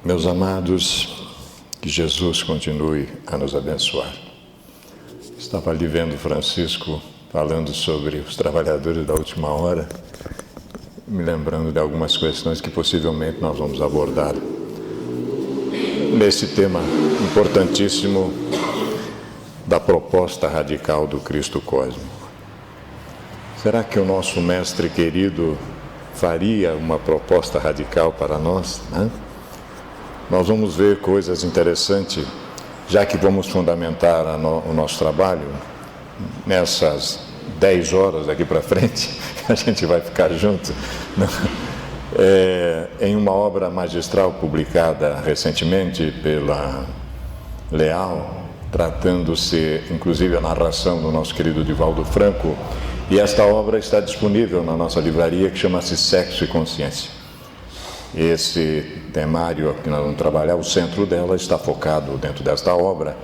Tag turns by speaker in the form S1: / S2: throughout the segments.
S1: Meus amados, que Jesus continue a nos abençoar. Estava ali vendo Francisco falando sobre os trabalhadores da última hora, me lembrando de algumas questões que possivelmente nós vamos abordar nesse tema importantíssimo da proposta radical do Cristo cósmico. Será que o nosso mestre querido faria uma proposta radical para nós, né? Nós vamos ver coisas interessantes, já que vamos fundamentar o nosso trabalho nessas 10 horas daqui para frente, a gente vai ficar junto, em uma obra magistral publicada recentemente pela Leal, tratando-se, inclusive, a narração do nosso querido Divaldo Franco, e esta obra está disponível na nossa livraria, que chama-se Sexo e Consciência. Esse temário que nós vamos trabalhar, o centro dela está focado dentro desta obra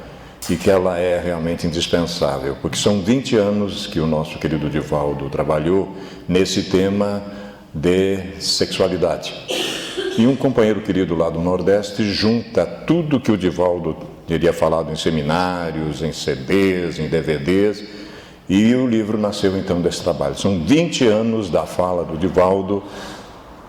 S1: e que ela é realmente indispensável, porque são 20 anos que o nosso querido Divaldo trabalhou nesse tema de sexualidade. E um companheiro querido lá do Nordeste junta tudo que o Divaldo teria falado em seminários, em CDs, em DVDs, e o livro nasceu então desse trabalho. São 20 anos da fala do Divaldo,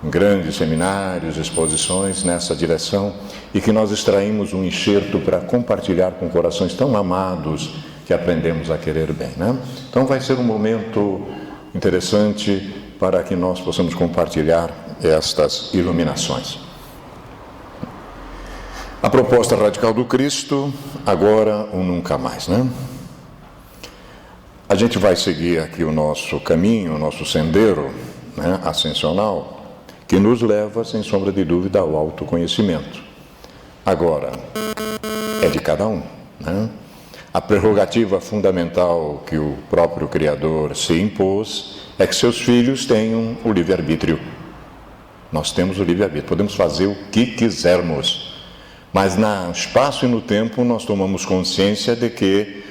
S1: grandes seminários, exposições nessa direção, e que nós extraímos um enxerto para compartilhar com corações tão amados que aprendemos a querer bem, né? Então vai ser um momento interessante para que nós possamos compartilhar estas iluminações. A proposta radical do Cristo, agora ou nunca mais, né? A gente vai seguir aqui o nosso caminho, o nosso sendeiro, né, ascensional, que nos leva, sem sombra de dúvida, ao autoconhecimento. Agora, é de cada um, né? A prerrogativa fundamental que o próprio Criador se impôs é que seus filhos tenham o livre-arbítrio. Nós temos o livre-arbítrio, podemos fazer o que quisermos, mas no espaço e no tempo nós tomamos consciência de que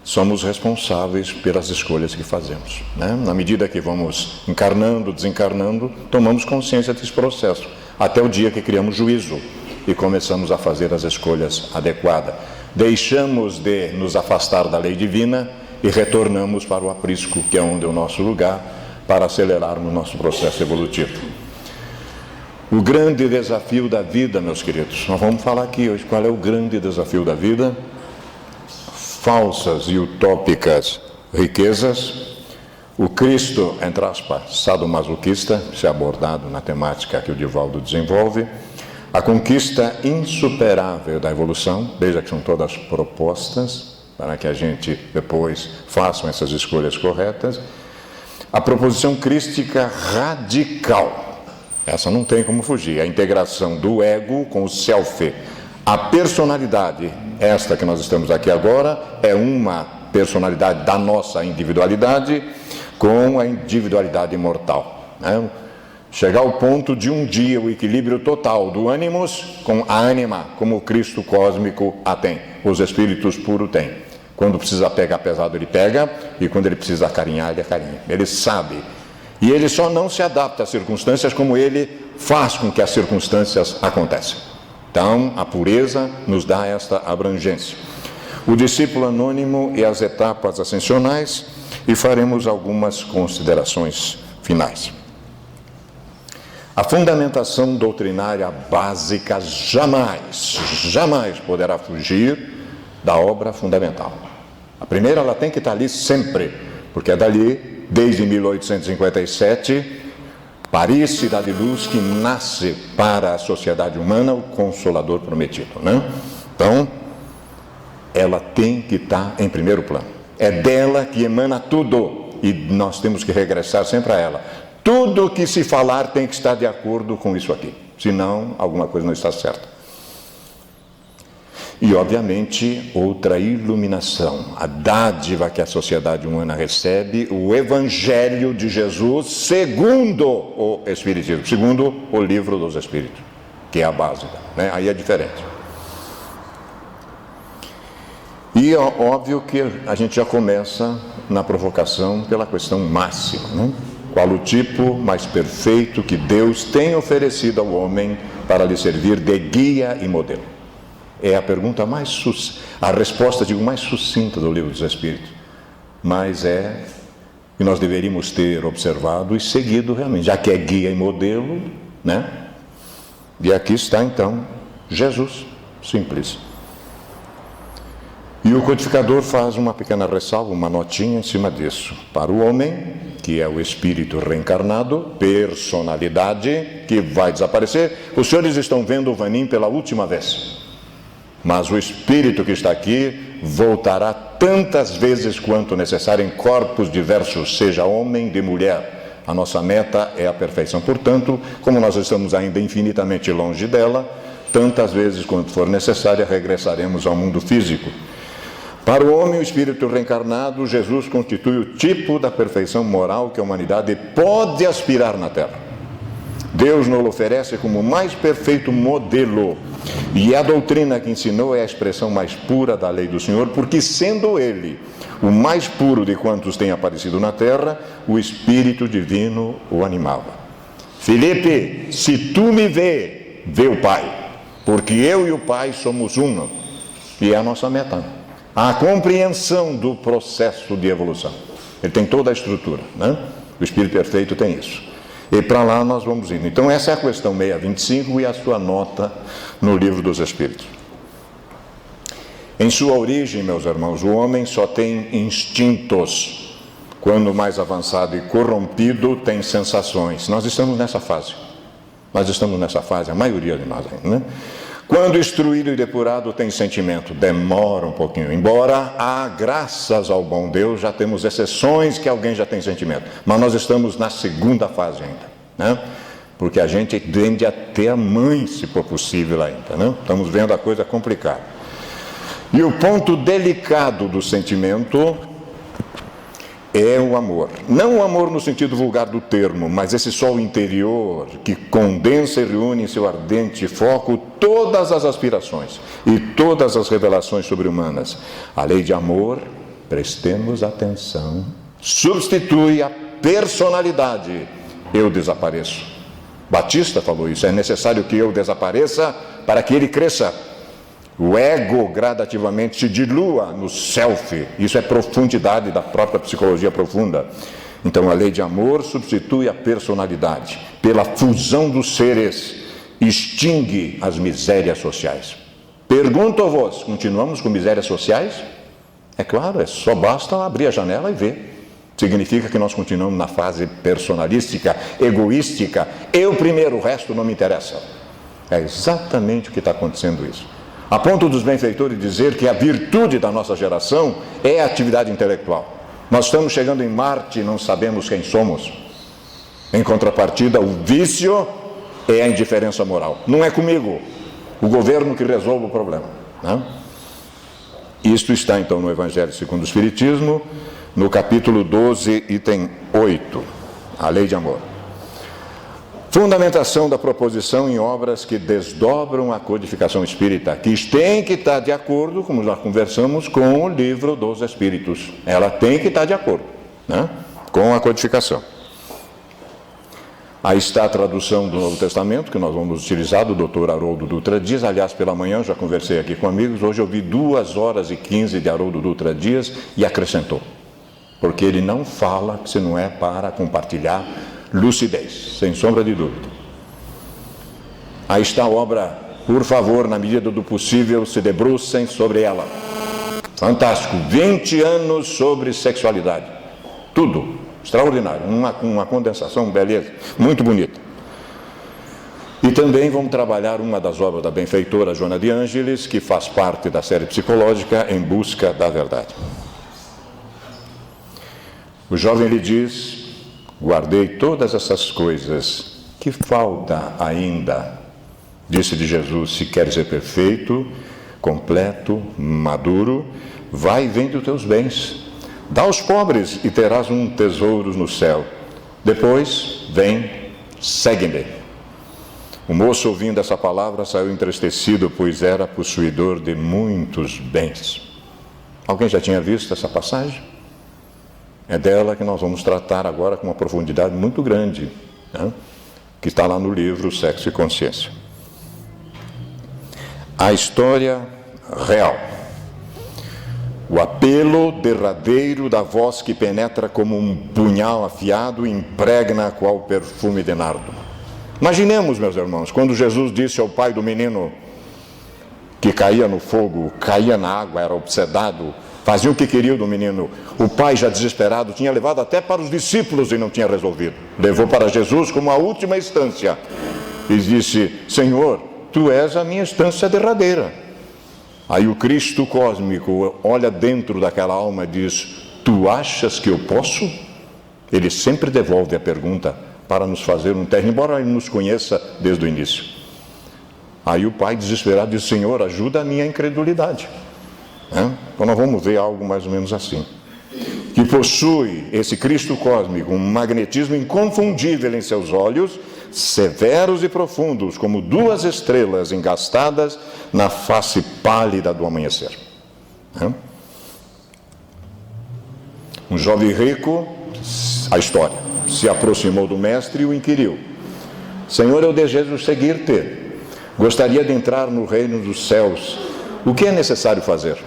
S1: somos responsáveis pelas escolhas que fazemos, né? Na medida que vamos encarnando, desencarnando, tomamos consciência desse processo, até o dia que criamos juízo e começamos a fazer as escolhas adequadas. Deixamos de nos afastar da lei divina e retornamos para o aprisco, que é onde é o nosso lugar, para acelerarmos o nosso processo evolutivo. O grande desafio da vida, meus queridos, nós vamos falar aqui hoje qual é o grande desafio da vida. Falsas e utópicas riquezas, o Cristo, entre aspas, sadomasoquista, se é abordado na temática que o Divaldo desenvolve, a conquista insuperável da evolução, veja que são todas propostas para que a gente depois faça essas escolhas corretas, a proposição crística radical, essa não tem como fugir, a integração do ego com o self. A personalidade, esta que nós estamos aqui agora, é uma personalidade da nossa individualidade com a individualidade imortal, né? Chegar ao ponto de um dia o equilíbrio total do ânimos com a ânima, como o Cristo cósmico a tem, os espíritos puros têm. Quando precisa pegar pesado, ele pega, e quando ele precisa acarinhar, ele acarinha. Ele sabe. E ele só não se adapta às circunstâncias como ele faz com que as circunstâncias aconteçam. Então, a pureza nos dá esta abrangência. O discípulo anônimo e as etapas ascensionais, e faremos algumas considerações finais. A fundamentação doutrinária básica jamais poderá fugir da obra fundamental. A primeira, ela tem que estar ali sempre, porque é dali, desde 1857, Paris, Cidade Luz, que nasce para a sociedade humana o Consolador prometido, né? Então, ela tem que estar em primeiro plano. É dela que emana tudo, e nós temos que regressar sempre a ela. Tudo que se falar tem que estar de acordo com isso aqui, senão alguma coisa não está certa. E, obviamente, outra iluminação, a dádiva que a sociedade humana recebe, o Evangelho de Jesus, segundo o Espiritismo, segundo o Livro dos Espíritos, que é a base, né? Aí é diferente. E é óbvio que a gente já começa na provocação pela questão máxima, né? qual o tipo mais perfeito que Deus tem oferecido ao homem para lhe servir de guia e modelo? É a pergunta a resposta, digo, mais sucinta do Livro dos Espíritos, mas é que nós deveríamos ter observado e seguido realmente, já que é guia e modelo, né? E aqui está então Jesus, simples. E o codificador faz uma pequena ressalva, uma notinha em cima disso. Para o homem, que é o espírito reencarnado, personalidade, que vai desaparecer. Os senhores estão vendo o Vanim pela última vez. Mas o espírito que está aqui voltará tantas vezes quanto necessário em corpos diversos, seja homem de mulher. A nossa meta é a perfeição. Portanto, como nós estamos ainda infinitamente longe dela, tantas vezes quanto for necessária, regressaremos ao mundo físico. Para o homem, o espírito reencarnado, Jesus constitui o tipo da perfeição moral que a humanidade pode aspirar na Terra. Deus nos oferece como o mais perfeito modelo, e a doutrina que ensinou é a expressão mais pura da lei do Senhor, porque sendo Ele o mais puro de quantos têm aparecido na Terra, o Espírito Divino o animava. Filipe, se tu me vê, vê o Pai, porque eu e o Pai somos um, e é a nossa meta. A compreensão do processo de evolução. Ele tem toda a estrutura, né? O Espírito Perfeito tem isso. E para lá nós vamos indo. Então essa é a questão 625 e a sua nota no Livro dos Espíritos. Em sua origem, meus irmãos, o homem só tem instintos. Quando mais avançado e corrompido, tem sensações. Nós estamos nessa fase. A maioria de nós ainda, né? Quando instruído e depurado, tem sentimento. Demora um pouquinho. Embora, graças ao bom Deus, já temos exceções que alguém já tem sentimento. Mas nós estamos na segunda fase ainda, né? Porque a gente tende a ter a mãe, se for possível ainda, né? Estamos vendo a coisa complicada. E o ponto delicado do sentimento é o amor. Não o amor no sentido vulgar do termo, mas esse sol interior que condensa e reúne em seu ardente foco todas as aspirações e todas as revelações sobre-humanas. A lei de amor, prestemos atenção, substitui a personalidade. Eu desapareço. Batista falou isso, é necessário que eu desapareça para que ele cresça. O ego gradativamente se dilua no self. Isso é profundidade da própria psicologia profunda. Então a lei de amor substitui a personalidade. Pela fusão dos seres, extingue as misérias sociais. Pergunto-vos, continuamos com misérias sociais? É claro, só basta abrir a janela e ver. Significa que nós continuamos na fase personalística, egoística. Eu primeiro, o resto não me interessa. É exatamente o que está acontecendo isso. A ponto dos benfeitores dizer que a virtude da nossa geração é a atividade intelectual. Nós estamos chegando em Marte e não sabemos quem somos. Em contrapartida, o vício é a indiferença moral. Não é comigo, o governo que resolve o problema, né? Isto está então no Evangelho segundo o Espiritismo, no capítulo 12, item 8, a lei de amor. Fundamentação da proposição em obras que desdobram a codificação espírita, que tem que estar de acordo, como já conversamos, com o Livro dos Espíritos. Ela tem que estar de acordo, né, com a codificação. Aí está a tradução do Novo Testamento, que nós vamos utilizar, do Dr. Haroldo Dutra Dias. Aliás, pela manhã, já conversei aqui com amigos, hoje eu vi 2 horas e 15 de Haroldo Dutra Dias e acrescentou. Porque ele não fala se não é para compartilhar lucidez, sem sombra de dúvida. Aí está a obra, por favor, na medida do possível, se debrucem sobre ela. Fantástico, 20 anos sobre sexualidade. Tudo, extraordinário, uma condensação, beleza, muito bonita. E também vamos trabalhar uma das obras da benfeitora Joana de Ângeles, que faz parte da série psicológica Em Busca da Verdade. O jovem lhe diz: guardei todas essas coisas, que falta ainda? Disse-lhe Jesus: se queres ser perfeito, completo, maduro, vai e vende os teus bens, dá aos pobres e terás um tesouro no céu. Depois, vem, segue-me. O moço, ouvindo essa palavra, saiu entristecido, pois era possuidor de muitos bens. Alguém já tinha visto essa passagem? É dela que nós vamos tratar agora com uma profundidade muito grande, né? Que está lá no livro Sexo e Consciência. A história real. O apelo derradeiro da voz que penetra como um punhal afiado e impregna qual perfume de nardo. Imaginemos, meus irmãos, quando Jesus disse ao pai do menino que caía no fogo, caía na água, era obsedado, fazia o que queria do menino. O pai, já desesperado, tinha levado até para os discípulos e não tinha resolvido. Levou para Jesus como a última instância e disse: Senhor, tu és a minha instância derradeira. Aí o Cristo cósmico olha dentro daquela alma e diz: tu achas que eu posso? Ele sempre devolve a pergunta para nos fazer um teste, embora ele nos conheça desde o início. Aí o pai desesperado diz: Senhor, ajuda a minha incredulidade. Então nós vamos ver algo mais ou menos assim, que possui esse Cristo cósmico um magnetismo inconfundível em seus olhos, severos e profundos, como duas estrelas engastadas na face pálida do amanhecer. Um jovem rico, a história, se aproximou do mestre e o inquiriu: Senhor, eu desejo seguir-te, gostaria de entrar no reino dos céus, o que é necessário fazer?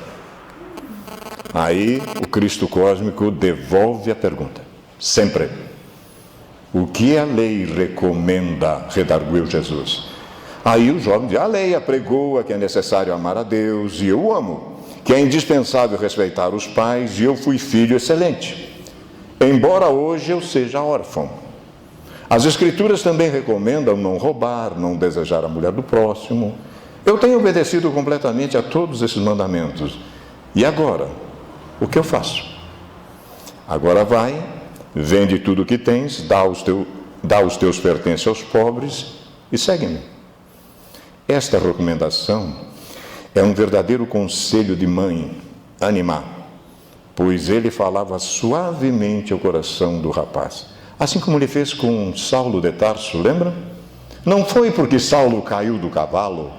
S1: Aí o Cristo cósmico devolve a pergunta, sempre: o que a lei recomenda? Redarguiu Jesus. Aí o jovem diz: a lei apregoa que é necessário amar a Deus, e eu o amo, que é indispensável respeitar os pais, e eu fui filho excelente, embora hoje eu seja órfão. As Escrituras também recomendam não roubar, não desejar a mulher do próximo. Eu tenho obedecido completamente a todos esses mandamentos. E agora, o que eu faço? Agora vai, vende tudo o que tens, dá os teus pertences aos pobres e segue-me. Esta recomendação é um verdadeiro conselho de mãe, animar, pois ele falava suavemente ao coração do rapaz, assim como ele fez com Saulo de Tarso, lembra? Não foi porque Saulo caiu do cavalo,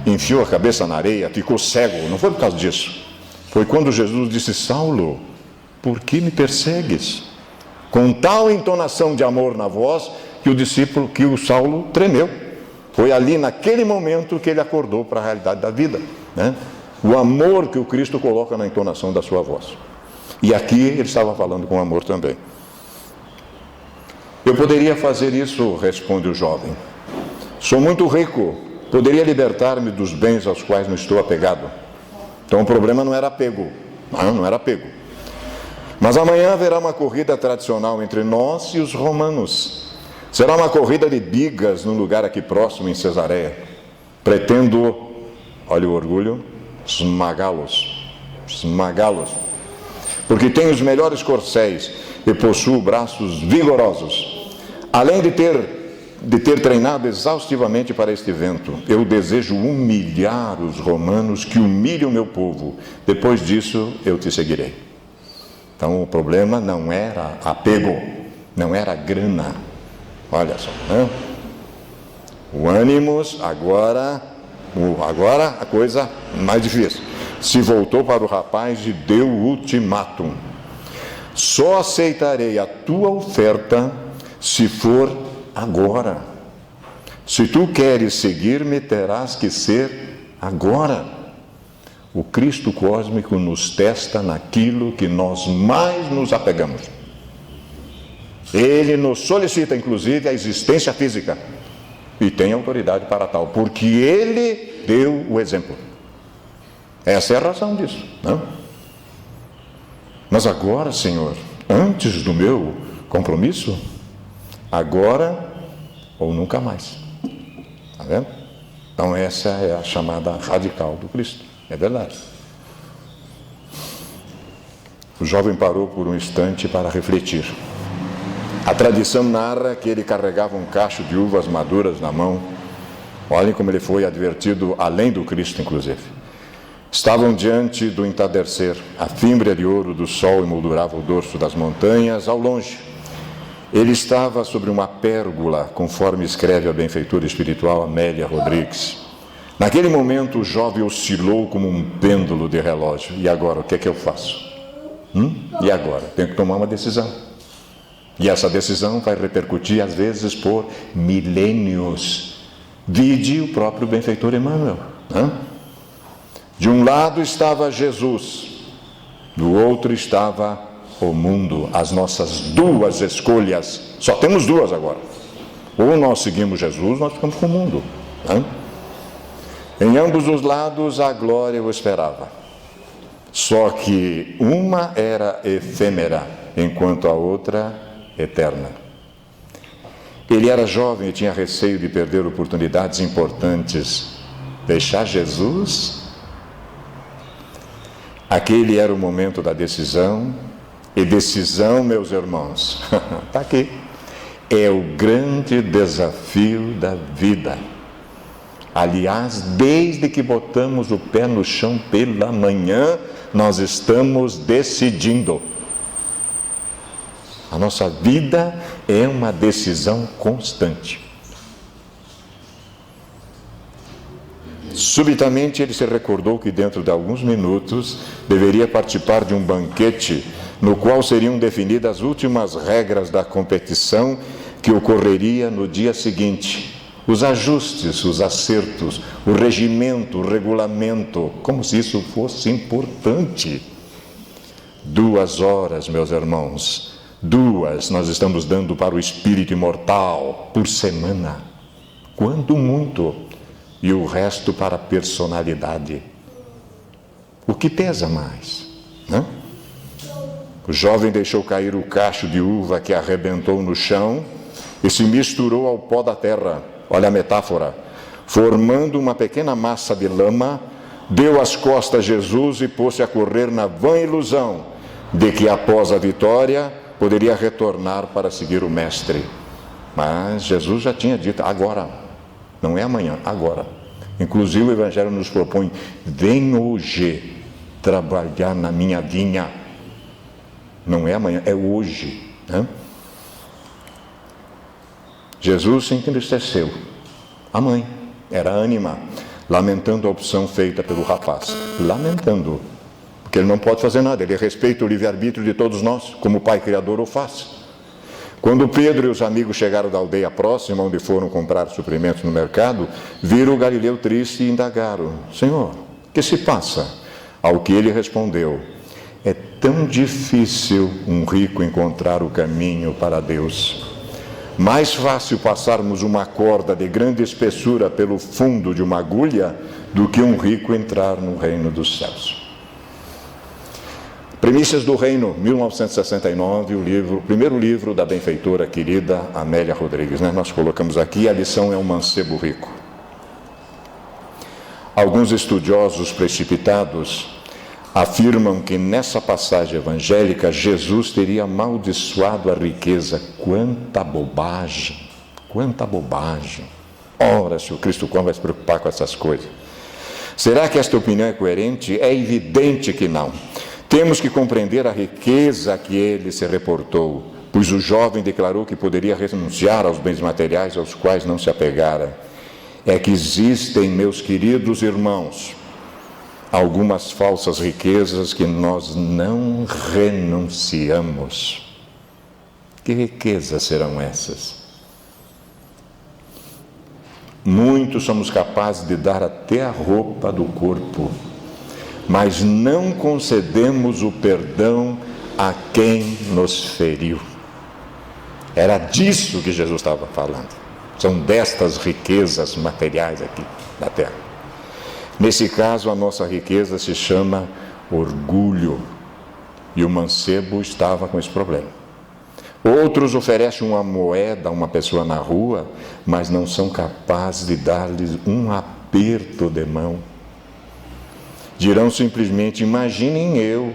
S1: enfiou a cabeça na areia, ficou cego, não foi por causa disso. Foi quando Jesus disse: Saulo, por que me persegues? Com tal entonação de amor na voz que o Saulo tremeu. Foi ali naquele momento que ele acordou para a realidade da vida, né? O amor que o Cristo coloca na entonação da sua voz. E aqui ele estava falando com amor também. Eu poderia fazer isso, responde o jovem. Sou muito rico, poderia libertar-me dos bens aos quais não estou apegado. Então o problema não era apego, não era apego. Mas amanhã haverá uma corrida tradicional entre nós e os romanos. Será uma corrida de bigas num lugar aqui próximo, em Cesareia. Pretendo, olha o orgulho, esmagá-los, porque tenho os melhores corcéis e possuo braços vigorosos. Além de ter treinado exaustivamente para este evento, eu desejo humilhar os romanos que humilham o meu povo. Depois disso, eu te seguirei. Então, o problema não era apego, não era grana. Olha só, né? O ânimos, agora a coisa mais difícil. Se voltou para o rapaz e deu o ultimátum: só aceitarei a tua oferta se for agora. Se tu queres seguir-me, terás que ser agora. O Cristo cósmico nos testa naquilo que nós mais nos apegamos. Ele nos solicita, inclusive, a existência física. E tem autoridade para tal, porque ele deu o exemplo. Essa é a razão disso, não? Mas agora, Senhor, antes do meu compromisso, agora ou nunca mais. Está vendo? Então essa é a chamada radical do Cristo. É verdade. O jovem parou por um instante para refletir. A tradição narra que ele carregava um cacho de uvas maduras na mão. Olhem como ele foi advertido, além do Cristo, inclusive. Estavam diante do entardecer. A fímbria de ouro do sol emoldurava o dorso das montanhas ao longe. Ele estava sobre uma pérgola, conforme escreve a benfeitora espiritual Amélia Rodrigues. Naquele momento, o jovem oscilou como um pêndulo de relógio. E agora, o que é que eu faço? E agora? Tenho que tomar uma decisão. E essa decisão vai repercutir, às vezes, por milênios. Vide o próprio benfeitor Emmanuel. De um lado estava Jesus, do outro estava o mundo, as nossas duas escolhas. Só temos duas agora. Ou nós seguimos Jesus, nós ficamos com o mundo. Em ambos os lados a glória o esperava. Só que uma era efêmera, enquanto a outra eterna. Ele era jovem e tinha receio de perder oportunidades importantes. Deixar Jesus? Aquele era o momento da decisão. E decisão, meus irmãos, está aqui. É o grande desafio da vida. Aliás, desde que botamos o pé no chão pela manhã, nós estamos decidindo. A nossa vida é uma decisão constante. Subitamente ele se recordou que dentro de alguns minutos deveria participar de um banquete no qual seriam definidas as últimas regras da competição que ocorreria no dia seguinte. Os ajustes, os acertos, o regimento, o regulamento, como se isso fosse importante. 2 horas, meus irmãos, 2 nós estamos dando para o espírito imortal por semana, quando muito, e o resto para a personalidade. O que pesa mais? O jovem deixou cair o cacho de uva que arrebentou no chão e se misturou ao pó da terra. Olha a metáfora. Formando uma pequena massa de lama, deu as costas a Jesus e pôs-se a correr na vã ilusão de que após a vitória poderia retornar para seguir o mestre. Mas Jesus já tinha dito, agora, não é amanhã, agora. Inclusive o Evangelho nos propõe, vem hoje trabalhar na minha vinha. Não é amanhã, é hoje. Jesus se entristeceu. A mãe era ânima, lamentando a opção feita pelo rapaz. Lamentando, porque ele não pode fazer nada, ele respeita o livre-arbítrio de todos nós, como o Pai Criador o faz. Quando Pedro e os amigos chegaram da aldeia próxima, onde foram comprar suprimentos no mercado, viram o Galileu triste e indagaram, Senhor, o que se passa? Ao que ele respondeu, é tão difícil um rico encontrar o caminho para Deus. Mais fácil passarmos uma corda de grande espessura pelo fundo de uma agulha do que um rico entrar no reino dos céus. Premissas do Reino, 1969, o primeiro livro da benfeitora querida Amélia Rodrigues. Nós colocamos aqui, a lição é um mancebo rico. Alguns estudiosos precipitados afirmam que nessa passagem evangélica Jesus teria amaldiçoado a riqueza. Quanta bobagem, quanta bobagem. Ora, se o Cristo vai se preocupar com essas coisas. Será que esta opinião é coerente? É evidente que não. Temos que compreender a riqueza a que ele se reportou, pois o jovem declarou que poderia renunciar aos bens materiais aos quais não se apegara. É que existem, meus queridos irmãos, algumas falsas riquezas que nós não renunciamos. Que riquezas serão essas? Muitos somos capazes de dar até a roupa do corpo, mas não concedemos o perdão a quem nos feriu. Era disso que Jesus estava falando. São destas riquezas materiais aqui da terra. Nesse caso, a nossa riqueza se chama orgulho. E o mancebo estava com esse problema. Outros oferecem uma moeda a uma pessoa na rua, mas não são capazes de dar-lhes um aperto de mão. Dirão simplesmente, imaginem eu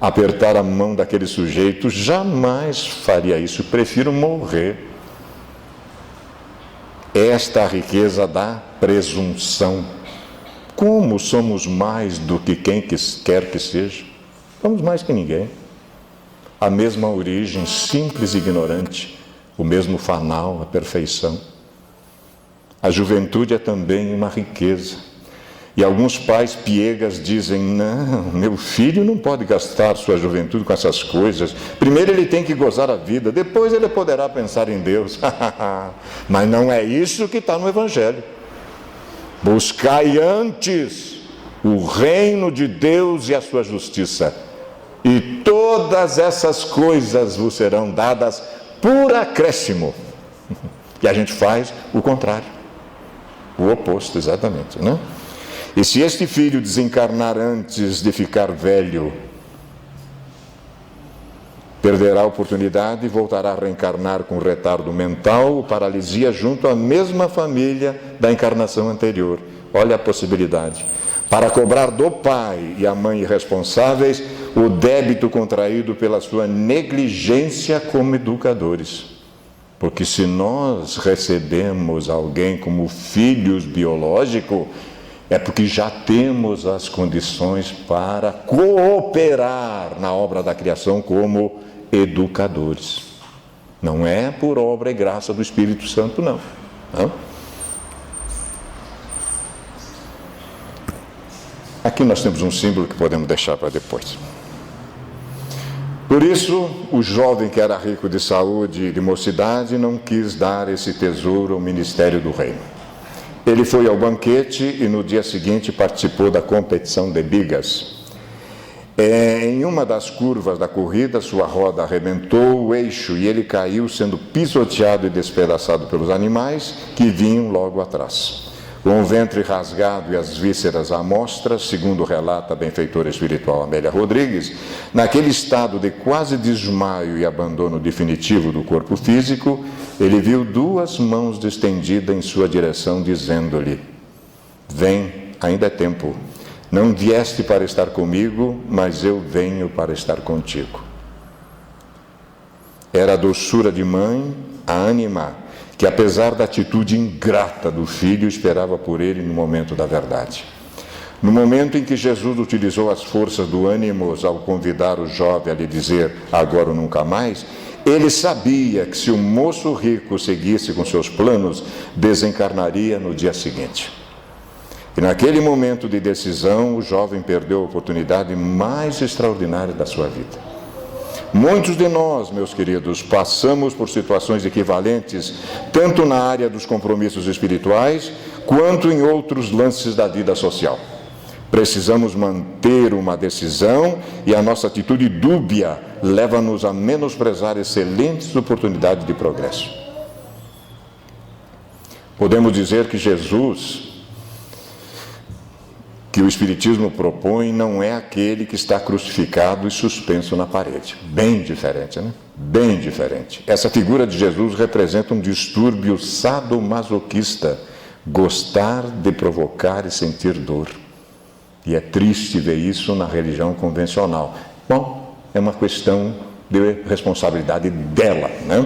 S1: apertar a mão daquele sujeito, jamais faria isso, prefiro morrer. Esta é a riqueza da presunção. Como somos mais do que quem quer que seja? Somos mais que ninguém. A mesma origem, simples e ignorante, o mesmo fanal, a perfeição. A juventude é também uma riqueza. E alguns pais piegas dizem, não, meu filho não pode gastar sua juventude com essas coisas. Primeiro ele tem que gozar a vida, depois ele poderá pensar em Deus. Mas não é isso que está no Evangelho. Buscai antes o reino de Deus e a sua justiça, e todas essas coisas vos serão dadas por acréscimo. E a gente faz o contrário, o oposto exatamente, né? E se este filho desencarnar antes de ficar velho, perderá a oportunidade e voltará a reencarnar com retardo mental ou paralisia junto à mesma família da encarnação anterior. Olha a possibilidade. Para cobrar do pai e a mãe irresponsáveis o débito contraído pela sua negligência como educadores. Porque se nós recebemos alguém como filhos biológicos, é porque já temos as condições para cooperar na obra da criação como educadores. Não é por obra e graça do Espírito Santo, não. Aqui nós temos um símbolo que podemos deixar para depois. Por isso, o jovem que era rico de saúde e de mocidade não quis dar esse tesouro ao ministério do reino. Ele foi ao banquete e no dia seguinte participou da competição de bigas. Em uma das curvas da corrida, sua roda arrebentou o eixo e ele caiu, sendo pisoteado e despedaçado pelos animais que vinham logo atrás. Com o ventre rasgado e as vísceras à mostra, segundo relata a benfeitora espiritual Amélia Rodrigues, naquele estado de quase desmaio e abandono definitivo do corpo físico, ele viu duas mãos estendidas em sua direção, dizendo-lhe: vem, ainda é tempo. Não vieste para estar comigo, mas eu venho para estar contigo. Era a doçura de mãe, a ânima, que apesar da atitude ingrata do filho, esperava por ele no momento da verdade. No momento em que Jesus utilizou as forças do ânimo ao convidar o jovem a lhe dizer agora ou nunca mais, ele sabia que se o moço rico seguisse com seus planos, desencarnaria no dia seguinte. E naquele momento de decisão, o jovem perdeu a oportunidade mais extraordinária da sua vida. Muitos de nós, meus queridos, passamos por situações equivalentes, tanto na área dos compromissos espirituais, quanto em outros lances da vida social. Precisamos manter uma decisão e a nossa atitude dúbia leva-nos a menosprezar excelentes oportunidades de progresso. Podemos dizer que Jesus, que o Espiritismo propõe, não é aquele que está crucificado e suspenso na parede. Bem diferente, né? Bem diferente. Essa figura de Jesus representa um distúrbio sadomasoquista, gostar de provocar e sentir dor. E é triste ver isso na religião convencional. Bom, é uma questão de responsabilidade dela, né?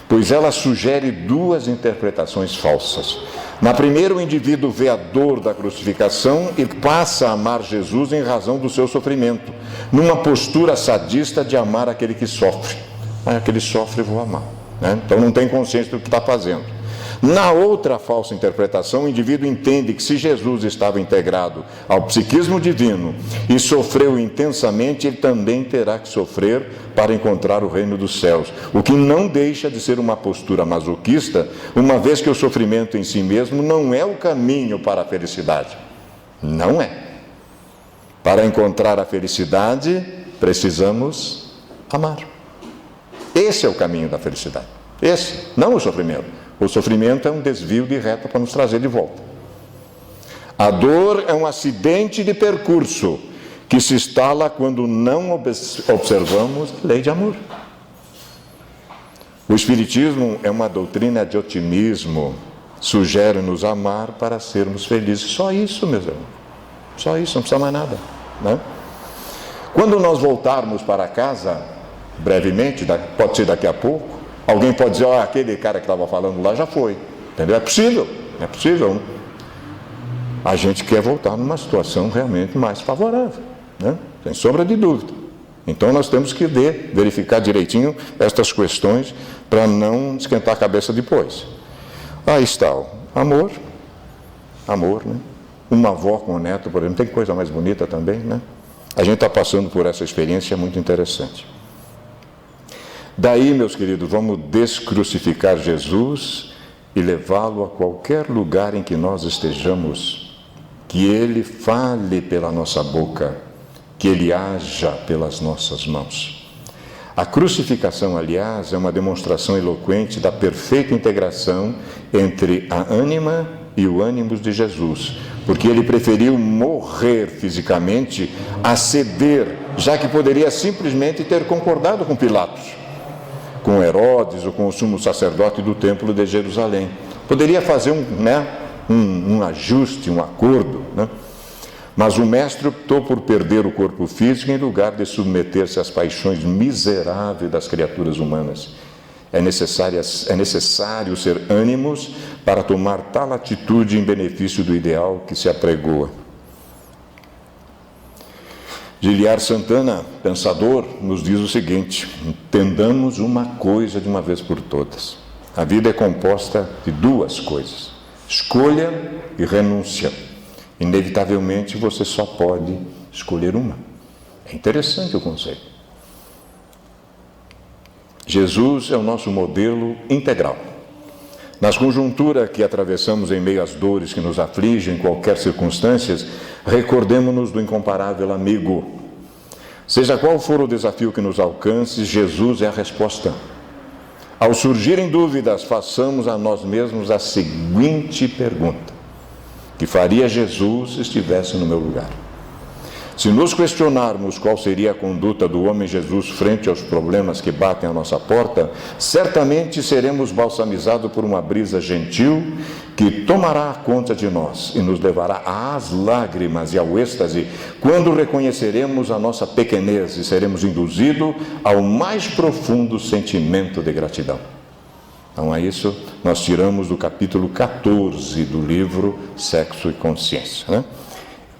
S1: Pois ela sugere duas interpretações falsas. Na primeira, o indivíduo vê a dor da crucificação e passa a amar Jesus em razão do seu sofrimento, numa postura sadista de amar aquele que sofre. Aquele sofre, eu vou amar, né? Então não tem consciência do que está fazendo. Na outra falsa interpretação, o indivíduo entende que se Jesus estava integrado ao psiquismo divino e sofreu intensamente, ele também terá que sofrer para encontrar o reino dos céus, o que não deixa de ser uma postura masoquista, uma vez que o sofrimento em si mesmo não é o caminho para a felicidade. Não é. Para encontrar a felicidade, precisamos amar. Esse é o caminho da felicidade. Esse, não o sofrimento. O sofrimento é um desvio de reta para nos trazer de volta. A dor é um acidente de percurso que se instala quando não observamos a lei de amor. O Espiritismo é uma doutrina de otimismo, sugere-nos amar para sermos felizes. Só isso, meus irmãos. Só isso, não precisa mais nada, né? Quando nós voltarmos para casa, brevemente, pode ser daqui a pouco, alguém pode dizer, aquele cara que estava falando lá já foi. Entendeu? É possível. A gente quer voltar numa situação realmente mais favorável, né? Sem sombra de dúvida. Então nós temos que verificar direitinho estas questões para não esquentar a cabeça depois. Aí está o amor, né? Uma avó com o neto, por exemplo, tem coisa mais bonita também, né? A gente está passando por essa experiência muito interessante. Daí, meus queridos, vamos descrucificar Jesus e levá-lo a qualquer lugar em que nós estejamos, que Ele fale pela nossa boca, que Ele haja pelas nossas mãos. A crucificação, aliás, é uma demonstração eloquente da perfeita integração entre a ânima e o ânimos de Jesus, porque Ele preferiu morrer fisicamente a ceder, já que poderia simplesmente ter concordado com Pilatos, com Herodes ou com o sumo sacerdote do templo de Jerusalém. Poderia fazer um ajuste, um acordo, né? Mas o mestre optou por perder o corpo físico em lugar de submeter-se às paixões miseráveis das criaturas humanas. É necessário ser ânimos para tomar tal atitude em benefício do ideal que se apregoa. Giliard Santana, pensador, nos diz o seguinte: entendamos uma coisa de uma vez por todas. A vida é composta de duas coisas: escolha e renúncia. Inevitavelmente você só pode escolher uma. É interessante o conceito. Jesus é o nosso modelo integral. Nas conjunturas que atravessamos em meio às dores que nos afligem em qualquer circunstância, recordemo-nos do incomparável amigo. Seja qual for o desafio que nos alcance, Jesus é a resposta. Ao surgirem dúvidas, façamos a nós mesmos a seguinte pergunta: que faria Jesus se estivesse no meu lugar? Se nos questionarmos qual seria a conduta do homem Jesus frente aos problemas que batem à nossa porta, certamente seremos balsamizados por uma brisa gentil que tomará conta de nós e nos levará às lágrimas e ao êxtase quando reconheceremos a nossa pequenez e seremos induzidos ao mais profundo sentimento de gratidão. Então, a isso nós tiramos do capítulo 14 do livro Sexo e Consciência, né?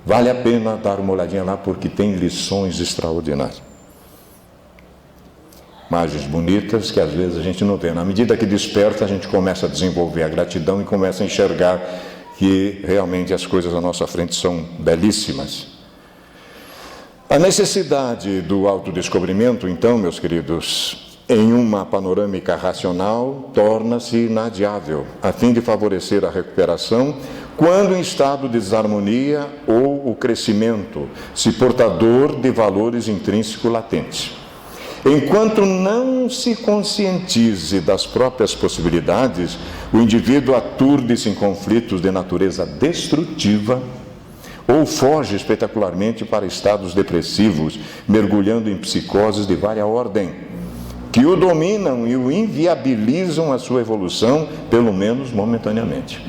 S1: Vale a pena dar uma olhadinha lá, porque tem lições extraordinárias. Imagens bonitas que às vezes a gente não vê. Na medida que desperta, a gente começa a desenvolver a gratidão e começa a enxergar que realmente as coisas à nossa frente são belíssimas. A necessidade do autodescobrimento, então, meus queridos, em uma panorâmica racional, torna-se inadiável, a fim de favorecer a recuperação quando em estado de desarmonia ou o crescimento, se portador de valores intrínsecos latentes. Enquanto não se conscientize das próprias possibilidades, o indivíduo aturde-se em conflitos de natureza destrutiva ou foge espetacularmente para estados depressivos, mergulhando em psicoses de várias ordem, que o dominam e o inviabilizam a sua evolução, pelo menos momentaneamente.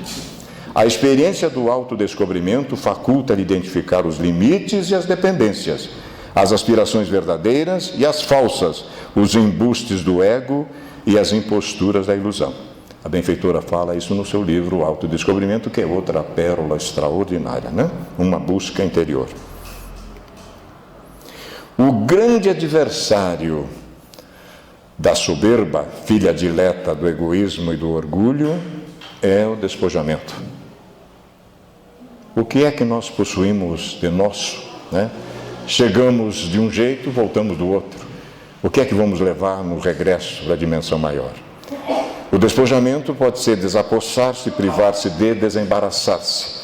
S1: A experiência do autodescobrimento faculta-lhe identificar os limites e as dependências, as aspirações verdadeiras e as falsas, os embustes do ego e as imposturas da ilusão. A benfeitora fala isso no seu livro O Autodescobrimento, que é outra pérola extraordinária, né? Uma busca interior. O grande adversário da soberba, filha dileta do egoísmo e do orgulho, é o despojamento. O que é que nós possuímos de nosso, né? Chegamos de um jeito, voltamos do outro. O que é que vamos levar no regresso da dimensão maior? O despojamento pode ser desapossar-se, privar-se de, desembaraçar-se.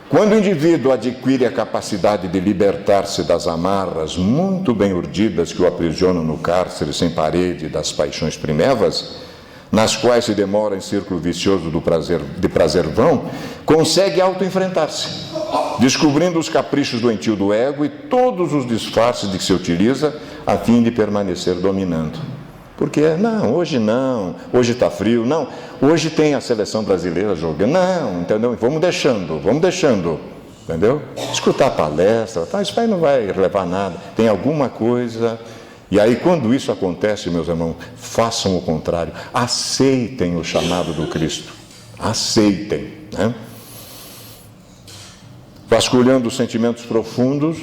S1: Quando o indivíduo adquire a capacidade de libertar-se das amarras muito bem urdidas que o aprisionam no cárcere sem parede das paixões primevas, nas quais se demora em círculo vicioso de prazer vão, consegue auto-enfrentar-se, descobrindo os caprichos doentios do ego e todos os disfarces de que se utiliza a fim de permanecer dominando. Porque, não, hoje está frio, não, hoje tem a seleção brasileira jogando, não, entendeu? Vamos deixando, entendeu? Escutar a palestra, tá, isso aí não vai levar a nada, tem alguma coisa. E aí, quando isso acontece, meus irmãos, façam o contrário, aceitem o chamado do Cristo, aceitem, né? Vasculhando os sentimentos profundos,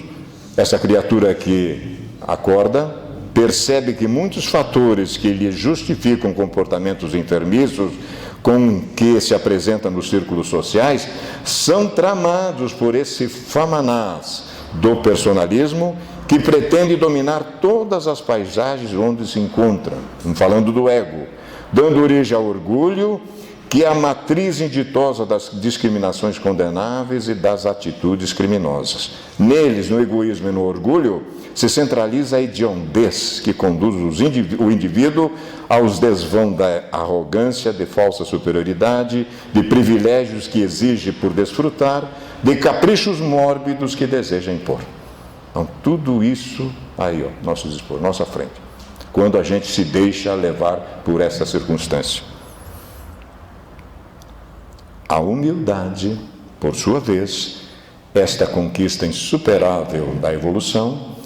S1: essa criatura que acorda, percebe que muitos fatores que lhe justificam comportamentos enfermiços, com que se apresenta nos círculos sociais são tramados por esse famanás do personalismo que pretende dominar todas as paisagens onde se encontra, falando do ego, dando origem ao orgulho, que é a matriz inditosa das discriminações condenáveis e das atitudes criminosas. Neles, no egoísmo e no orgulho, se centraliza a hediondez que conduz o indivíduo aos desvãos da arrogância, de falsa superioridade, de privilégios que exige por desfrutar, de caprichos mórbidos que deseja impor. Então, tudo isso aí, ó, nossa frente, quando a gente se deixa levar por essa circunstância. A humildade, por sua vez, esta conquista insuperável da evolução,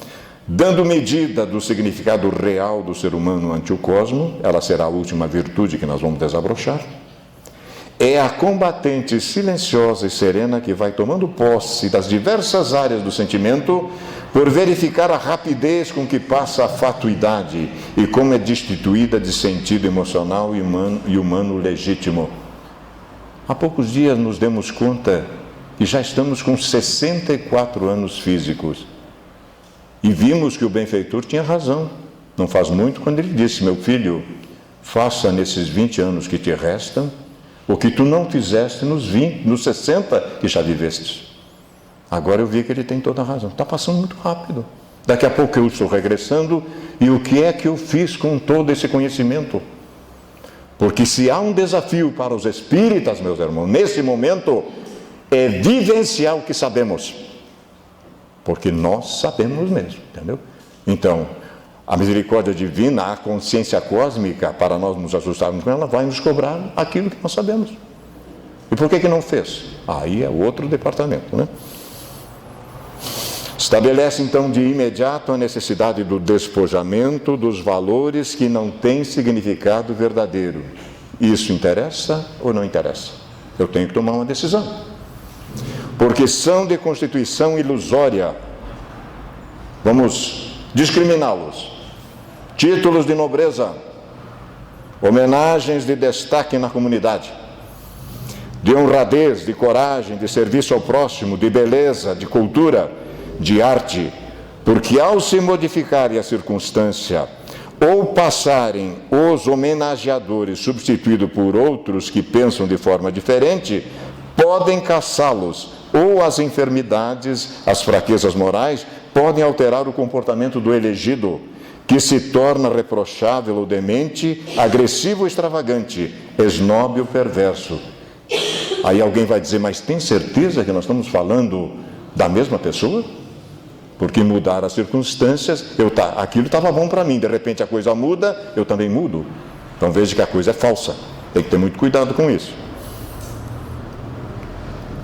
S1: dando medida do significado real do ser humano ante o cosmo, ela será a última virtude que nós vamos desabrochar, é a combatente silenciosa e serena que vai tomando posse das diversas áreas do sentimento por verificar a rapidez com que passa a fatuidade e como é destituída de sentido emocional e humano legítimo. Há poucos dias nos demos conta que já estamos com 64 anos físicos e vimos que o benfeitor tinha razão. Não faz muito quando ele disse: meu filho, faça nesses 20 anos que te restam o que tu não fizeste nos 20, nos 60 que já vivestes. Agora eu vi que ele tem toda a razão. Está passando muito rápido. Daqui a pouco eu estou regressando e o que é que eu fiz com todo esse conhecimento? Porque se há um desafio para os espíritas, meus irmãos, nesse momento, é vivenciar o que sabemos. Porque nós sabemos mesmo, entendeu? Então, a misericórdia divina, a consciência cósmica, para nós nos ajustarmos com ela, vai nos cobrar aquilo que nós sabemos. E por que não fez? Aí é outro departamento, né? Estabelece então de imediato a necessidade do despojamento dos valores que não têm significado verdadeiro. Isso interessa ou não interessa? Eu tenho que tomar uma decisão. Porque são de constituição ilusória. Vamos discriminá-los. Títulos de nobreza, homenagens de destaque na comunidade, de honradez, de coragem, de serviço ao próximo, de beleza, de cultura, de arte, porque ao se modificarem a circunstância ou passarem os homenageadores substituídos por outros que pensam de forma diferente, podem caçá-los, ou as enfermidades, as fraquezas morais, podem alterar o comportamento do elegido, que se torna reprochável ou demente, agressivo ou extravagante, esnobe ou perverso. Aí alguém vai dizer: mas tem certeza que nós estamos falando da mesma pessoa? Porque mudaram as circunstâncias, aquilo estava bom para mim, de repente a coisa muda, eu também mudo. Então veja que a coisa é falsa, tem que ter muito cuidado com isso.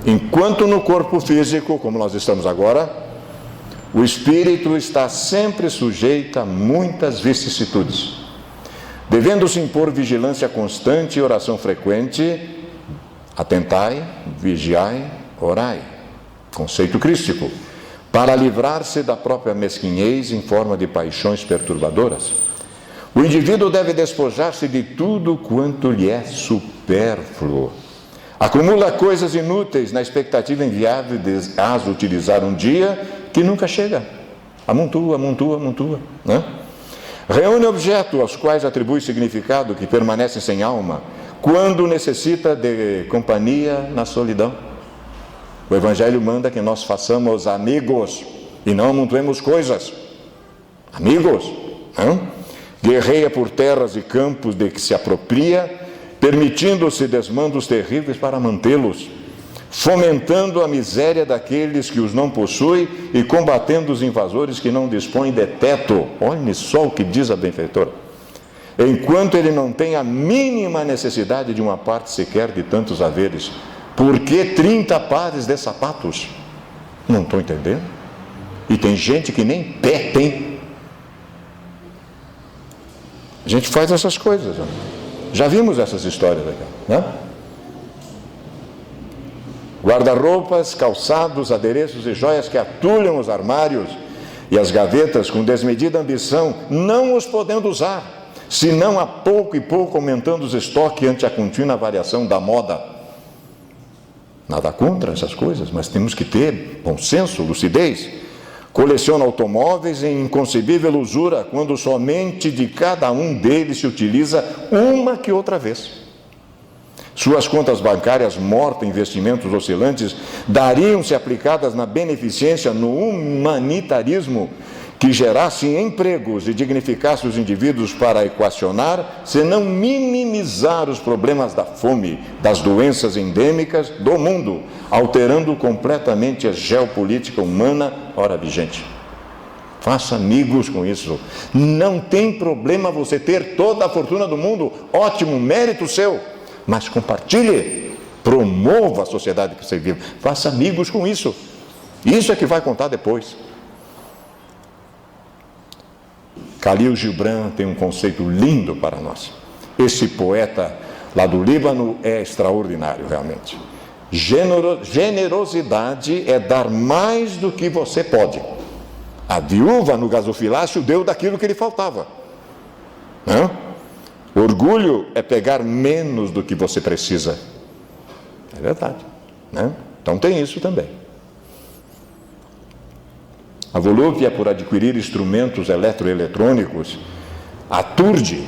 S1: Enquanto no corpo físico, como nós estamos agora, o espírito está sempre sujeito a muitas vicissitudes, devendo-se impor vigilância constante e oração frequente. Atentai, vigiai, orai, conceito crístico, para livrar-se da própria mesquinhez em forma de paixões perturbadoras. O indivíduo deve despojar-se de tudo quanto lhe é supérfluo. Acumula coisas inúteis na expectativa inviável de as utilizar um dia que nunca chega. Amontoa, né? Reúne objetos aos quais atribui significado que permanecem sem alma, quando necessita de companhia na solidão. O Evangelho manda que nós façamos amigos e não amontoemos coisas. Amigos, não? Guerreia por terras e campos de que se apropria, permitindo-se desmandos terríveis para mantê-los, fomentando a miséria daqueles que os não possuem e combatendo os invasores que não dispõem de teto. Olhe só o que diz a benfeitora. Enquanto ele não tem a mínima necessidade de uma parte sequer de tantos haveres, por que 30 pares de sapatos? Não estou entendendo. E tem gente que nem pé tem. A gente faz essas coisas, né? Já vimos essas histórias aqui, né? Guarda-roupas, calçados, adereços e joias que atulham os armários e as gavetas com desmedida ambição, não os podendo usar, se não a pouco e pouco aumentando os estoques ante a contínua variação da moda. Nada contra essas coisas, mas temos que ter bom senso, lucidez. Coleciona automóveis em inconcebível usura, quando somente de cada um deles se utiliza uma que outra vez. Suas contas bancárias mortas, investimentos oscilantes, dariam-se aplicadas na beneficência, no humanitarismo, que gerasse empregos e dignificasse os indivíduos para equacionar, se não minimizar os problemas da fome, das doenças endêmicas do mundo, alterando completamente a geopolítica humana ora vigente. Faça amigos com isso. Não tem problema você ter toda a fortuna do mundo, ótimo, mérito seu, mas compartilhe, promova a sociedade que você vive, faça amigos com isso. Isso é que vai contar depois. Khalil Gibran tem um conceito lindo para nós. Esse poeta lá do Líbano é extraordinário, realmente. Generosidade é dar mais do que você pode. A viúva no gasofilácio deu daquilo que lhe faltava. Orgulho é pegar menos do que você precisa. É verdade. Então tem isso também. A volúpia por adquirir instrumentos eletroeletrônicos aturde,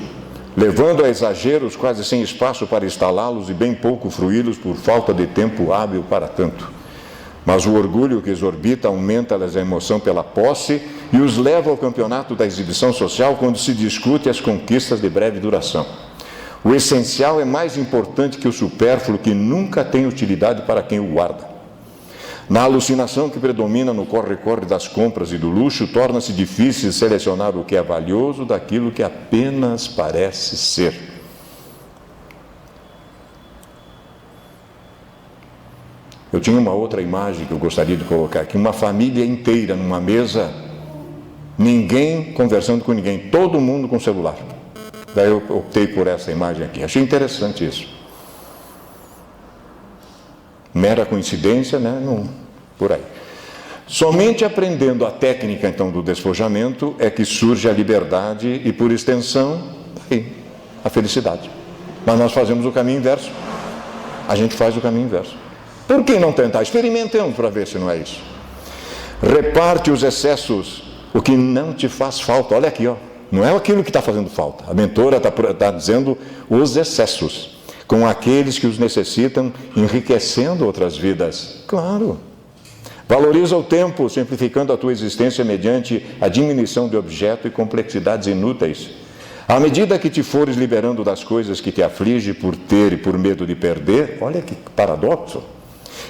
S1: levando a exageros quase sem espaço para instalá-los e bem pouco fruí-los por falta de tempo hábil para tanto. Mas o orgulho que exorbita aumenta-lhes a emoção pela posse e os leva ao campeonato da exibição social quando se discute as conquistas de breve duração. O essencial é mais importante que o supérfluo, que nunca tem utilidade para quem o guarda. Na alucinação que predomina no corre-corre das compras e do luxo, torna-se difícil selecionar o que é valioso daquilo que apenas parece ser. Eu tinha uma outra imagem que eu gostaria de colocar aqui, uma família inteira numa mesa, ninguém conversando com ninguém, todo mundo com celular. Daí eu optei por essa imagem aqui, achei interessante isso. Mera coincidência, né? Não, por aí. Somente aprendendo a técnica, então, do despojamento é que surge a liberdade e, por extensão, aí, a felicidade. Mas nós fazemos o caminho inverso. A gente faz o caminho inverso. Por que não tentar? Experimentemos para ver se não é isso. Reparte os excessos, o que não te faz falta. Olha aqui, ó. Não é aquilo que está fazendo falta. A mentora está dizendo os excessos, com aqueles que os necessitam, enriquecendo outras vidas. Claro. Valoriza o tempo, simplificando a tua existência mediante a diminuição de objeto e complexidades inúteis. À medida que te fores liberando das coisas que te afligem por ter e por medo de perder, olha que paradoxo,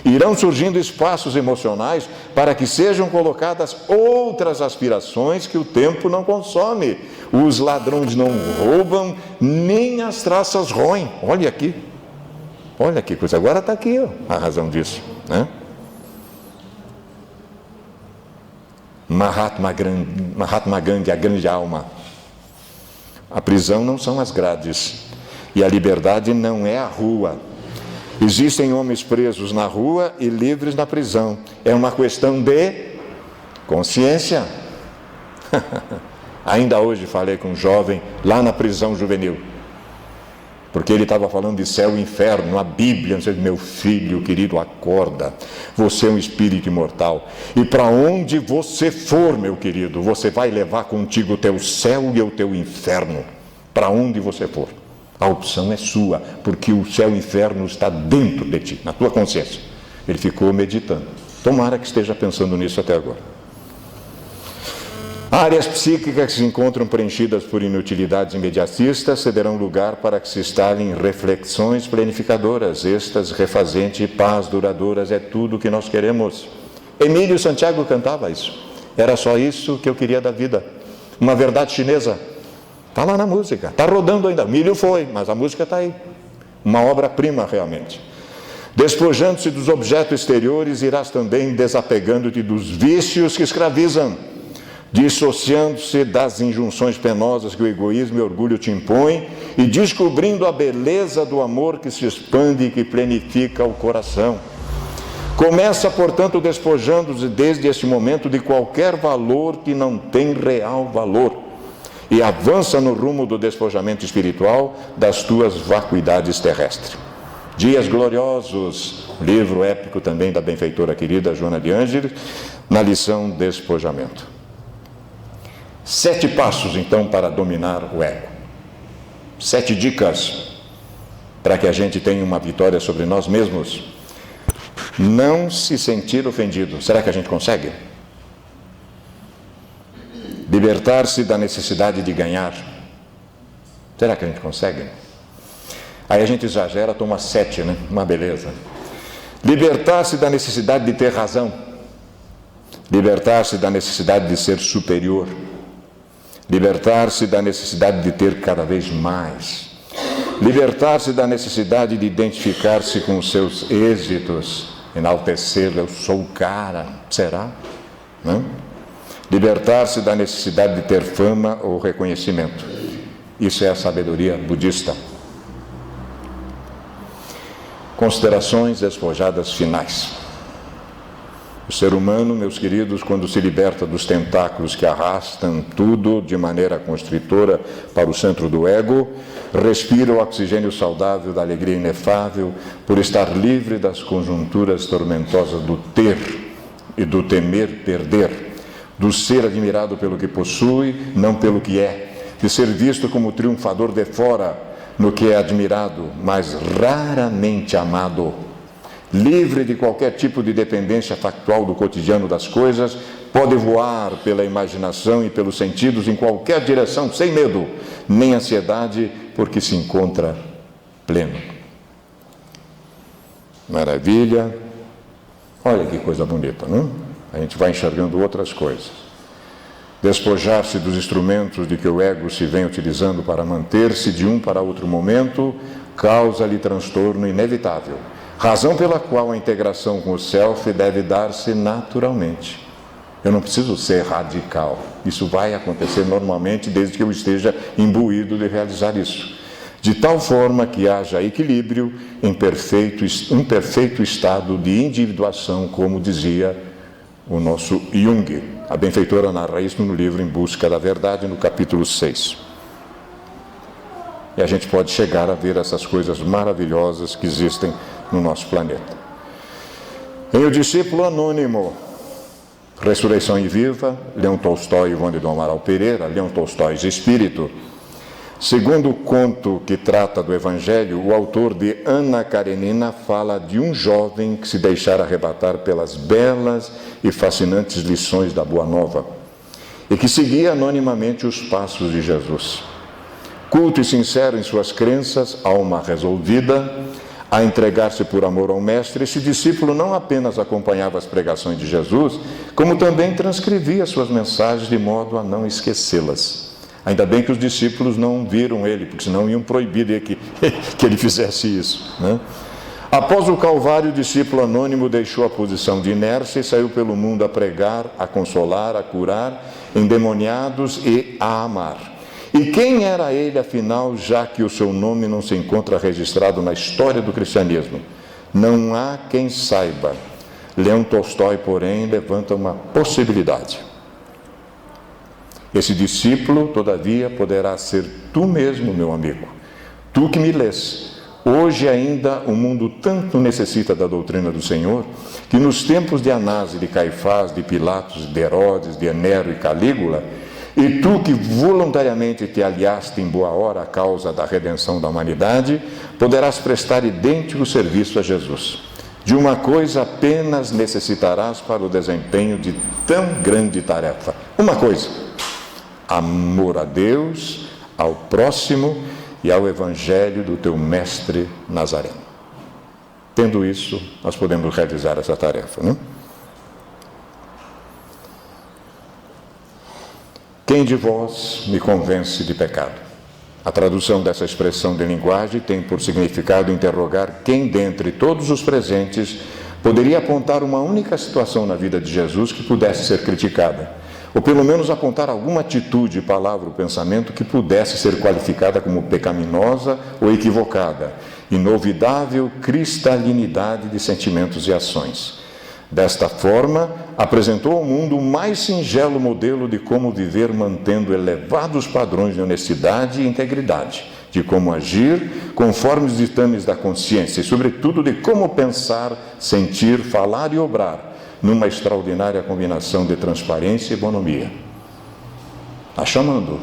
S1: irão surgindo espaços emocionais para que sejam colocadas outras aspirações que o tempo não consome. Os ladrões não roubam, nem as traças roem. Olha aqui. Olha que coisa. Agora está aqui, ó, a razão disso, né? Mahatma Gandhi, a grande alma. A prisão não são as grades. E a liberdade não é a rua. Existem homens presos na rua e livres na prisão. É uma questão de consciência. Ainda hoje falei com um jovem lá na prisão juvenil, porque ele estava falando de céu e inferno, a Bíblia. Meu filho querido, acorda, você é um espírito imortal, e para onde você for, meu querido, você vai levar contigo o teu céu e o teu inferno, para onde você for. A opção é sua, porque o céu e o inferno está dentro de ti, na tua consciência. Ele ficou meditando. Tomara que esteja pensando nisso até agora. Áreas psíquicas que se encontram preenchidas por inutilidades imediatistas cederão lugar para que se instalem reflexões planificadoras, estas refazentes e paz duradouras. É tudo o que nós queremos. Emílio Santiago cantava isso. Era só isso que eu queria da vida. Uma verdade chinesa. Está lá na música, está rodando ainda. Milho foi, mas a música está aí. Uma obra-prima realmente. Despojando-se dos objetos exteriores, irás também desapegando-te dos vícios que escravizam, dissociando-se das injunções penosas que o egoísmo e o orgulho te impõem e descobrindo a beleza do amor que se expande e que planifica o coração. Começa, portanto, despojando-se desde este momento de qualquer valor que não tem real valor. e avança no rumo do despojamento espiritual das tuas vacuidades terrestres. Dias Gloriosos, livro épico também da benfeitora querida Joana de Ângeles, na lição Despojamento. 7 passos, então, para dominar o ego. 7 dicas para que a gente tenha uma vitória sobre nós mesmos. Não se sentir ofendido. Será que a gente consegue? Libertar-se da necessidade de ganhar. Será que a gente consegue? Aí a gente exagera, toma 7, né? Uma beleza. Libertar-se da necessidade de ter razão. Libertar-se da necessidade de ser superior. Libertar-se da necessidade de ter cada vez mais. Libertar-se da necessidade de identificar-se com os seus êxitos, enaltecê-lo, eu sou o cara, será? Não? Libertar-se da necessidade de ter fama ou reconhecimento. Isso é a sabedoria budista. Considerações despojadas finais. O ser humano, meus queridos, quando se liberta dos tentáculos que arrastam tudo de maneira constritora para o centro do ego, respira o oxigênio saudável da alegria inefável por estar livre das conjunturas tormentosas do ter e do temer perder, do ser admirado pelo que possui, não pelo que é, de ser visto como triunfador de fora no que é admirado, mas raramente amado. Livre de qualquer tipo de dependência factual do cotidiano das coisas, pode voar pela imaginação e pelos sentidos em qualquer direção, sem medo, nem ansiedade, porque se encontra pleno. Maravilha! Olha que coisa bonita, não? A gente vai enxergando outras coisas. Despojar-se dos instrumentos de que o ego se vem utilizando para manter-se de um para outro momento, causa-lhe transtorno inevitável. Razão pela qual a integração com o self deve dar-se naturalmente. Eu não preciso ser radical. Isso vai acontecer normalmente desde que eu esteja imbuído de realizar isso. De tal forma que haja equilíbrio em um perfeito estado de individuação, como dizia o nosso Jung. A benfeitora narra isso no livro Em Busca da Verdade, no capítulo 6. E a gente pode chegar a ver essas coisas maravilhosas que existem no nosso planeta. Em O Discípulo Anônimo, Ressurreição e Viva, Leão Tolstói e Ivone do Amaral Pereira, Leão Tolstói Espírito. Segundo o conto que trata do Evangelho, o autor de Ana Karenina fala de um jovem que se deixara arrebatar pelas belas e fascinantes lições da Boa Nova e que seguia anonimamente os passos de Jesus. Culto e sincero em suas crenças, alma resolvida a entregar-se por amor ao Mestre, esse discípulo não apenas acompanhava as pregações de Jesus, como também transcrevia suas mensagens de modo a não esquecê-las. Ainda bem que os discípulos não viram ele, porque senão iam proibir que ele fizesse isso, né? Após o Calvário, o discípulo anônimo deixou a posição de inércia e saiu pelo mundo a pregar, a consolar, a curar endemoniados e a amar. E quem era ele, afinal, já que o seu nome não se encontra registrado na história do cristianismo? Não há quem saiba. Leão Tolstói, porém, levanta uma possibilidade. Esse discípulo, todavia, poderá ser tu mesmo, meu amigo. Tu que me lês. Hoje ainda o mundo tanto necessita da doutrina do Senhor, que nos tempos de Anás e de Caifás, de Pilatos, de Herodes, de Nero e Calígula, e tu que voluntariamente te aliaste em boa hora à causa da redenção da humanidade, poderás prestar idêntico serviço a Jesus. De uma coisa apenas necessitarás para o desempenho de tão grande tarefa. Uma coisa: amor a Deus, ao próximo e ao Evangelho do teu Mestre Nazareno. Tendo isso, nós podemos realizar essa tarefa, não? Quem de vós me convence de pecado? A tradução dessa expressão de linguagem tem por significado interrogar quem dentre todos os presentes poderia apontar uma única situação na vida de Jesus que pudesse ser criticada, ou pelo menos apontar alguma atitude, palavra ou pensamento que pudesse ser qualificada como pecaminosa ou equivocada, inovidável cristalinidade de sentimentos e ações. Desta forma, apresentou ao mundo o mais singelo modelo de como viver mantendo elevados padrões de honestidade e integridade, de como agir conforme os ditames da consciência e, sobretudo, de como pensar, sentir, falar e obrar numa extraordinária combinação de transparência e bonomia. Está chamando.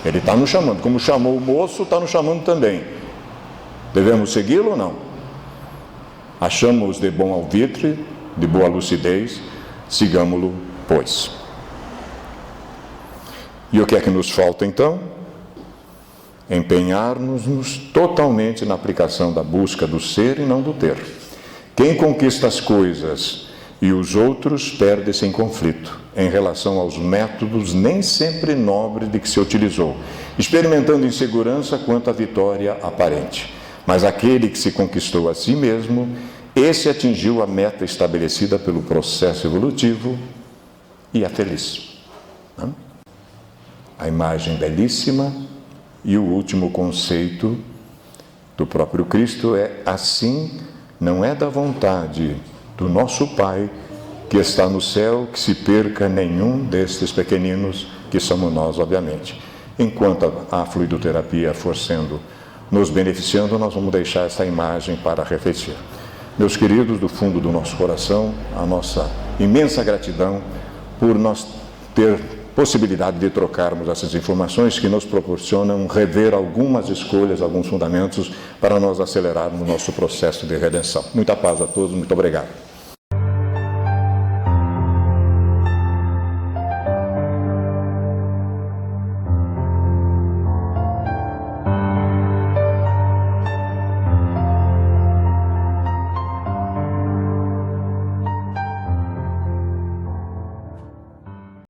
S1: Ele está nos chamando. Como chamou o moço, está nos chamando também. Devemos segui-lo ou não? Achamos de bom alvitre, de boa lucidez, sigamo-lo, pois. E o que é que nos falta, então? Empenhar-nos totalmente na aplicação da busca do ser e não do ter. Quem conquista as coisas e os outros perde-se em conflito, em relação aos métodos nem sempre nobres de que se utilizou, experimentando insegurança quanto à vitória aparente. Mas aquele que se conquistou a si mesmo, esse atingiu a meta estabelecida pelo processo evolutivo e é feliz. A imagem belíssima e o último conceito do próprio Cristo é: assim não é da vontade do nosso Pai que está no céu que se perca nenhum destes pequeninos, que somos nós, obviamente. Enquanto a fluidoterapia for sendo nos beneficiando, nós vamos deixar essa imagem para refletir. Meus queridos, do fundo do nosso coração, a nossa imensa gratidão por nós ter possibilidade de trocarmos essas informações que nos proporcionam rever algumas escolhas, alguns fundamentos para nós acelerarmos o nosso processo de redenção. Muita paz a todos, muito obrigado.